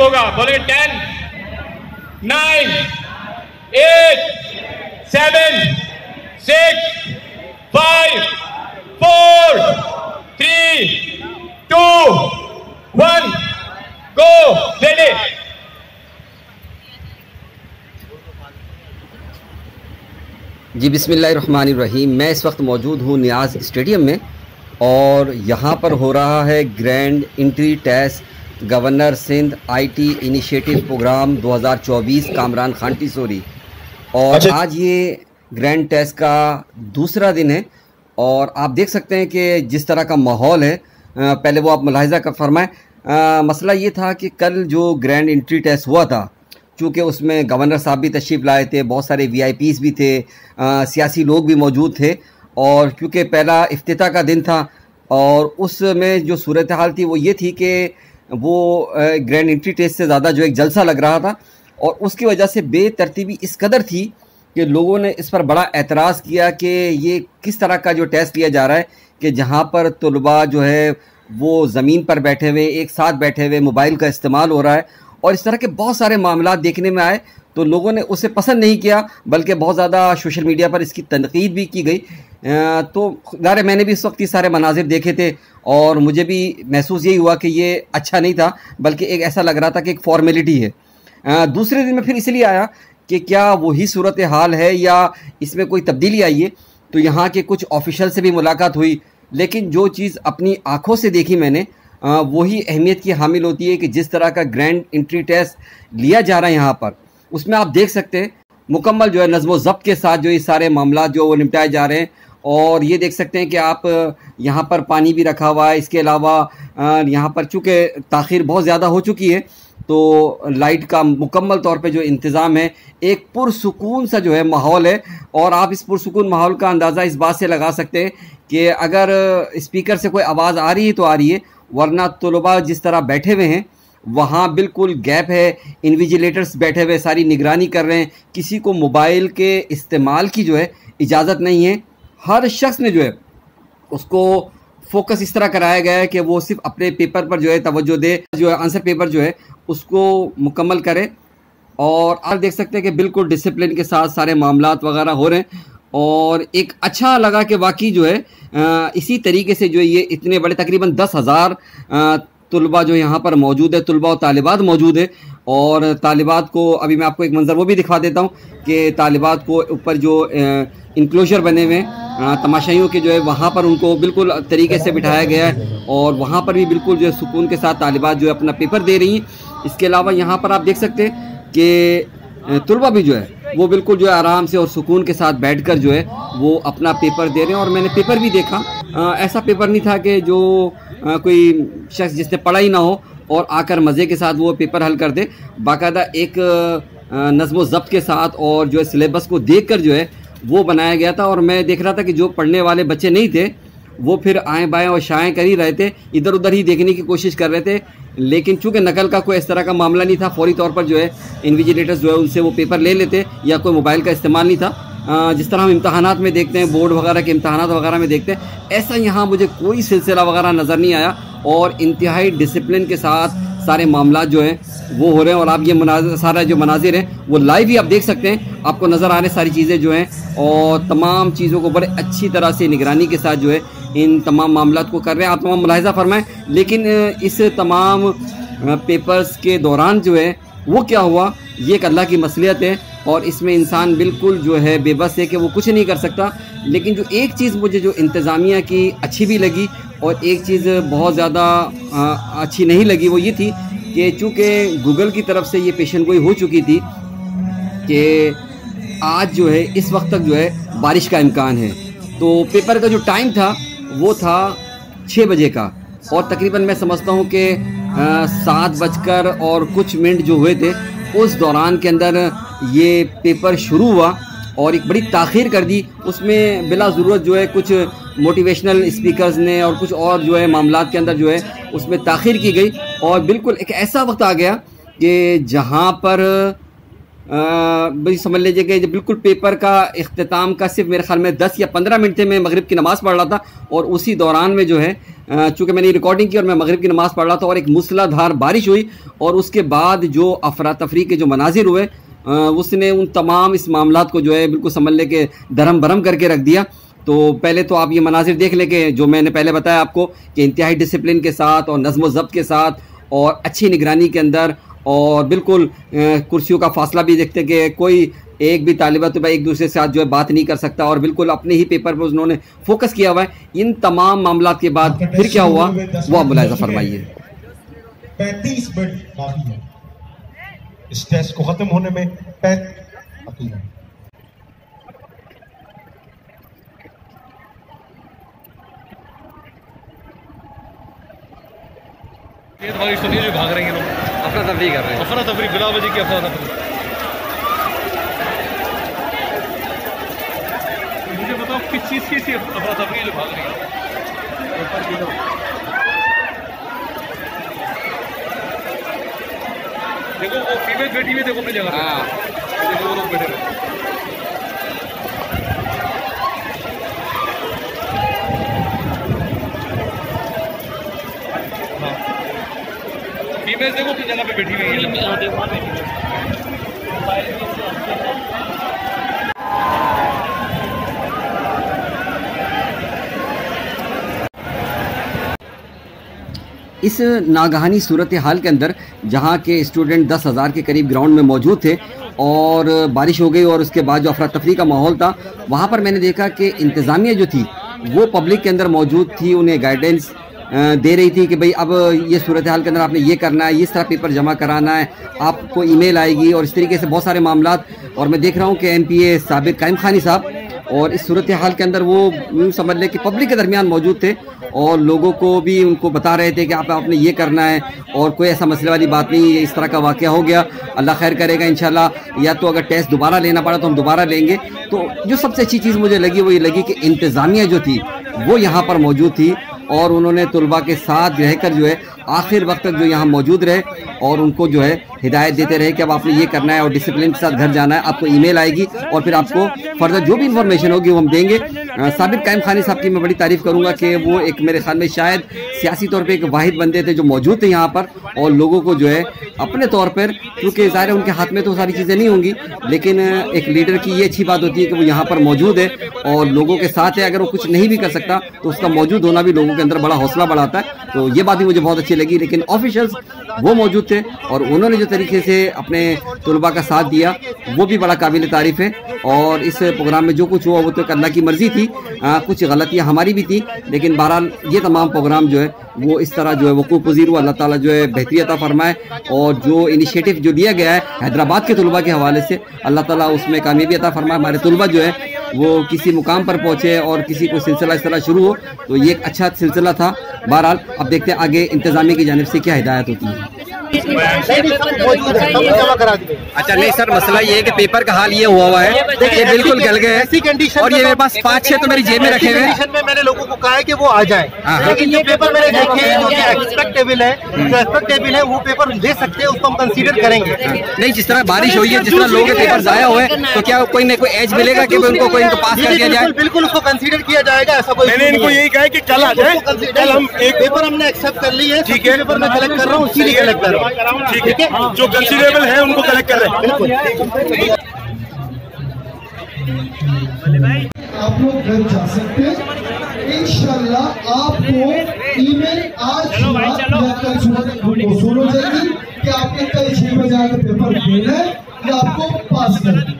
होगा। बोलेंगे 10, 9, 8, 7, 6, 5, 4, 3, 2, 1, go, ready। जी बिस्मिल्लाहिर्रहमानिर्रहीम। मैं इस वक्त मौजूद हूँ नियाज़ स्टेडियम में और यहाँ पर हो रहा है grand entry test governor Sindh IT initiative programme 2024 Kamran Khan Tessori. और आज ये ग्रैंड टेस्ट का दूसरा दिन है और आप देख सकते हैं कि जिस तरह का माहौल है, पहले वो आप मुलाहिज़ा कर फरमाएं। मसला ये था कि कल जो ग्रैंड इंट्री टेस्ट हुआ था, चूँकि उसमें गवर्नर साहब भी तशरीफ़ लाए थे, बहुत सारे वीआईपीज़ भी थे, सियासी लोग भी मौजूद थे और क्योंकि पहला इफ्तिताह का दिन था और उसमें जो सूरत हाल थी वो ये थी कि वो ग्रैंड इंट्री टेस्ट से ज़्यादा जो एक जलसा लग रहा था और उसकी वजह से बेतरतीबी इस कदर थी कि लोगों ने इस पर बड़ा एतराज़ किया कि ये किस तरह का जो टेस्ट लिया जा रहा है कि जहाँ पर तलबा जो है वो ज़मीन पर बैठे हुए, एक साथ बैठे हुए, मोबाइल का इस्तेमाल हो रहा है और इस तरह के बहुत सारे मामला देखने में आए। तो लोगों ने उसे पसंद नहीं किया, बल्कि बहुत ज़्यादा सोशल मीडिया पर इसकी तनकीद भी की गई। तो ज़ाहिर मैंने भी इस वक्त ये सारे मनाजिर देखे थे और मुझे भी महसूस यही हुआ कि ये अच्छा नहीं था, बल्कि एक ऐसा लग रहा था कि एक फॉर्मेलिटी है। दूसरे दिन में फिर इसलिए आया कि क्या वही सूरत हाल है या इसमें कोई तब्दीली आई है। तो यहाँ के कुछ ऑफिशियल से भी मुलाकात हुई, लेकिन जो चीज़ अपनी आँखों से देखी मैंने वही अहमियत की हामिल होती है कि जिस तरह का ग्रैंड इंट्री टेस्ट लिया जा रहा है यहाँ पर, उसमें आप देख सकते हैं मुकम्मल जो है नज़्म व ज़ब्त के साथ जो ये सारे मामला जो वो निपटाए जा रहे हैं। और ये देख सकते हैं कि आप यहाँ पर पानी भी रखा हुआ है। इसके अलावा यहाँ पर चूँकि ताख़ीर बहुत ज़्यादा हो चुकी है तो लाइट का मुकम्मल तौर पे जो इंतज़ाम है, एक पुरसुकून सा जो है माहौल है। और आप इस पुरसुकून माहौल का अंदाज़ा इस बात से लगा सकते हैं कि अगर स्पीकर से कोई आवाज़ आ रही है तो आ रही है, वरना तलबा जिस तरह बैठे हुए हैं वहाँ बिल्कुल गैप है। इन्विजिलेटर्स बैठे हुए सारी निगरानी कर रहे हैं, किसी को मोबाइल के इस्तेमाल की जो है इजाज़त नहीं है। हर शख्स ने जो है उसको फोकस इस तरह कराया गया है कि वो सिर्फ अपने पेपर पर जो है तवज्जो दे, जो है आंसर पेपर जो है उसको मुकम्मल करे। और आप देख सकते हैं कि बिल्कुल डिसिप्लिन के साथ सारे मामलात वगैरह हो रहे हैं और एक अच्छा लगा कि वाकई जो है इसी तरीके से जो है ये इतने बड़े तकरीबन 10,000 तलबा जो यहाँ पर मौजूद है, तलबा और तालिबात मौजूद है। और तालिबात को अभी मैं आपको एक मंजर वो भी दिखा देता हूँ कि तालिबात को ऊपर जो इंक्लोजर बने हुए तमाशाइयों के जो है वहाँ पर उनको बिल्कुल तरीके से बिठाया गया है और वहाँ पर भी बिल्कुल जो है सुकून के साथ तालिबात जो है अपना पेपर दे रही हैं। इसके अलावा यहाँ पर आप देख सकते हैं कि तलबा भी जो है वो बिल्कुल जो है आराम से और सुकून के साथ बैठकर जो है वो अपना पेपर दे रहे हैं। और मैंने पेपर भी देखा, ऐसा पेपर नहीं था कि जो कोई शख्स जिसने पढ़ा ही ना हो और आकर मज़े के साथ वो पेपर हल कर दे। बाकायदा एक नज़्म व ज़ब्त के साथ और जो है सिलेबस को देखकर जो है वो बनाया गया था। और मैं देख रहा था कि जो पढ़ने वाले बच्चे नहीं थे वो फिर आएँ बाएँ और शाएँ कर ही रहे थे, इधर उधर ही देखने की कोशिश कर रहे थे। लेकिन चूँकि नकल का कोई इस तरह का मामला नहीं था, फौरी तौर पर जो है इन्विजिलेटर्स जो है उनसे वो पेपर ले लेते या कोई मोबाइल का इस्तेमाल नहीं था। जिस तरह हम इम्तहानात में देखते हैं, बोर्ड वगैरह के इम्तहानात वगैरह में देखते हैं, ऐसा यहाँ मुझे कोई सिलसिला वगैरह नज़र नहीं आया और इंतहाई डिसिप्लिन के साथ सारे मामला जो हैं वो हो रहे हैं। और आप ये सारा जो मनाजिर हैं वो लाइव ही आप देख सकते हैं, आपको नज़र आ रहे सारी चीज़ें जो हैं और तमाम चीज़ों को बड़े अच्छी तरह से निगरानी के साथ जो है इन तमाम मामलात को कर रहे हैं। आप तमाम मुलाहिज़ा फरमाएँ। लेकिन इस तमाम पेपर्स के दौरान जो है वो क्या हुआ, ये एक अल्लाह की मसलियत है और इसमें इंसान बिल्कुल जो है बेबस है कि वो कुछ नहीं कर सकता। लेकिन जो एक चीज़ मुझे जो इंतज़ामिया की अच्छी भी लगी और एक चीज़ बहुत ज़्यादा अच्छी नहीं लगी वो ये थी कि चूँकि गूगल की तरफ से ये पेशन गोई हो चुकी थी कि आज जो है इस वक्त तक जो है बारिश का इम्कान है, तो पेपर का जो टाइम था वो था 6 बजे का और तकरीबन मैं समझता हूँ कि 7 बजकर और कुछ मिनट जो हुए थे उस दौरान के अंदर ये पेपर शुरू हुआ और एक बड़ी ताख़ीर कर दी। उसमें बिला ज़रूरत जो है कुछ मोटिवेशनल स्पीकर्स ने और कुछ और जो है मामलात के अंदर जो है उसमें ताख़ीर की गई और बिल्कुल एक ऐसा वक्त आ गया कि जहाँ पर भाई समझ लीजिए कि बिल्कुल पेपर का इख्तिताम का सिर्फ मेरे ख्याल में 10 या 15 मिनट थे। मैं मगरिब की नमाज़ पढ़ रहा था और उसी दौरान में जो है चूँकि मैंने रिकॉर्डिंग की और मैं मगरिब की नमाज़ पढ़ रहा था और एक मूसलाधार बारिश हुई और उसके बाद जो अफरा तफरी के जो मनाजिर हुए उसने उन तमाम इस मामलात को जो है बिल्कुल समझ ले के दरम बरम करके रख दिया। तो पहले तो आप ये मनाजिर देख लें कि जो मैंने पहले बताया आपको कि इंतहाई डिसिप्लिन के साथ और नज़्म व ज़ब्त के साथ और अच्छी निगरानी के अंदर और बिल्कुल कुर्सियों का फासला भी देखते कि कोई एक भी तालिबा तो भाई एक दूसरे के साथ जो है बात नहीं कर सकता और बिल्कुल अपने ही पेपर पर उन्होंने फोकस किया हुआ है। इन तमाम मामलात के बाद फिर क्या हुआ वो आप मुलाहिज़ा फरमाइए। 35 मिनट बाकी है इस टेस्ट को खत्म होने में। ये तुम्हारी सुनिए जो भाग रहे हैं लोग अफरा तफरी कर रहे हैं, अफरा तफरी बिला वजह की अफरा तफरी। मुझे बताओ किस चीज़ की अफरा तफरी जो भाग रही है? देखो वो फीमेल बैठी हुई, देखो अपनी जगह। हाँ देखो वो लोग बैठे हुए। फीमेल देखो अपनी जगह पे बैठी हुई है। इस नागहानी सूरत हाल के अंदर जहाँ के स्टूडेंट 10,000 के करीब ग्राउंड में मौजूद थे और बारिश हो गई और उसके बाद जो अफरा तफरी का माहौल था वहाँ पर मैंने देखा कि इंतज़ामिया जो थी वो पब्लिक के अंदर मौजूद थी, उन्हें गाइडेंस दे रही थी कि भाई अब ये सूरत हाल के अंदर आपने ये करना है, इस तरह पेपर जमा कराना है, आपको ईमेल आएगी और इस तरीके से बहुत सारे मामलात। और मैं देख रहा हूँ कि MPA साबिर कायम खानी साहब और इस सूरत हाल के अंदर वो यूँ समझ लें कि पब्लिक के दरमियान मौजूद थे और लोगों को भी उनको बता रहे थे कि आपने ये करना है और कोई ऐसा मसले वाली बात नहीं है। इस तरह का वाक़या हो गया, अल्लाह खैर करेगा इंशाल्लाह। या तो अगर टेस्ट दोबारा लेना पड़ा तो हम दोबारा लेंगे। तो जो सबसे अच्छी चीज़ मुझे लगी वो ये लगी कि इंतज़ामिया जो थी वो यहाँ पर मौजूद थी और उन्होंने तलबा के साथ रहकर जो है आखिर वक्त तक जो यहाँ मौजूद रहे और उनको जो है हिदायत देते रहे कि अब आपने ये करना है और डिसिप्लिन के साथ घर जाना है। आपको ईमेल आएगी और फिर आपको फर्दर जो भी इंफॉर्मेशन होगी वो हम देंगे। साबिर कायम खानी साहब की मैं बड़ी तारीफ़ करूँगा कि वो एक मेरे ख्याल में शायद सियासी तौर पर एक वाहिद बंदे थे जो मौजूद थे यहाँ पर और लोगों को जो है अपने तौर पर, क्योंकि ज़ाहिर उनके हाथ में तो सारी चीज़ें नहीं होंगी, लेकिन एक लीडर की ये अच्छी बात होती है कि वो यहाँ पर मौजूद है और लोगों के साथ है। अगर वो कुछ नहीं भी कर सकता तो उसका मौजूद होना भी लोगों के अंदर बड़ा हौसला बढ़ाता है। तो ये बात भी मुझे बहुत अच्छी लगी। लेकिन ऑफिशियल्स वो मौजूद थे और उन्होंने जो तरीके से अपने तलबा का साथ दिया वो भी बड़ा काबिल तारीफ़ है। और इस प्रोग्राम में जो कुछ हुआ वो तो अल्लाह की मर्ज़ी थी, कुछ गलतियाँ हमारी भी थी, लेकिन बहरहाल ये तमाम प्रोग्राम जो है वो इस तरह जो है वक़ूफ़ पज़ीर हुआ। अल्लाह ताला जो है बेहतरी अता फरमाए और जो इनिशिएटिव जो लिया गया है हैदराबाद के तलबा के हवाले से अल्लाह ताला उसमें कामयाबी अता फरमाए। हमारे तलबा जो है वो किसी मुकाम पर पहुँचे और किसी को सिलसिला इस तरह शुरू हो, तो ये एक अच्छा सिलसिला था। बहरहाल अब देखते हैं आगे इंतज़ामिया की जानिब से क्या हिदायत होती है। अच्छा नहीं सर, मसला ये है कि पेपर का हाल ये हुआ है कि बिल्कुल गल गए हैं और ये मेरे पास 5-6 तो मेरी जेब में रखे हुए हैं। में मैंने लोगों को कहा है कि वो आ जाए, लेकिन जो पेपर मैंने देखे हैं जो एक्सपेक्टेबल है, जो एक्सपेक्टेबल है वो पेपर ले सकते हैं, उसको हम कंसीडर करेंगे। नहीं, जिस तरह बारिश हुई है, जिस तरह लोगों के पेपर जाया हुए तो क्या कोई न कोई एज मिलेगा कि उनको कोई पास कर दिया जाए? बिल्कुल उसको कंसीडर किया जाएगा। ऐसा कोई मैंने इनको यही कहा है कि कल आ जाए, कल हम एक पेपर हमने एक्सेप्ट कर ली है। ठीक है, पेपर मैं कलेक्ट कर रहा हूँ, इसीलिए कलेक्ट कर रहा हूँ। ठीक है, जो कंसीडरेबल है उनको कलेक्ट कर रहे हैं। आप लोग घर जा सकते हैं इंशाल्लाह। आपको ईमेल आज या कल सुबह हो जाएगी कि आपने कल 6 बजे आकर पेपर देना है या आपको पास करना है।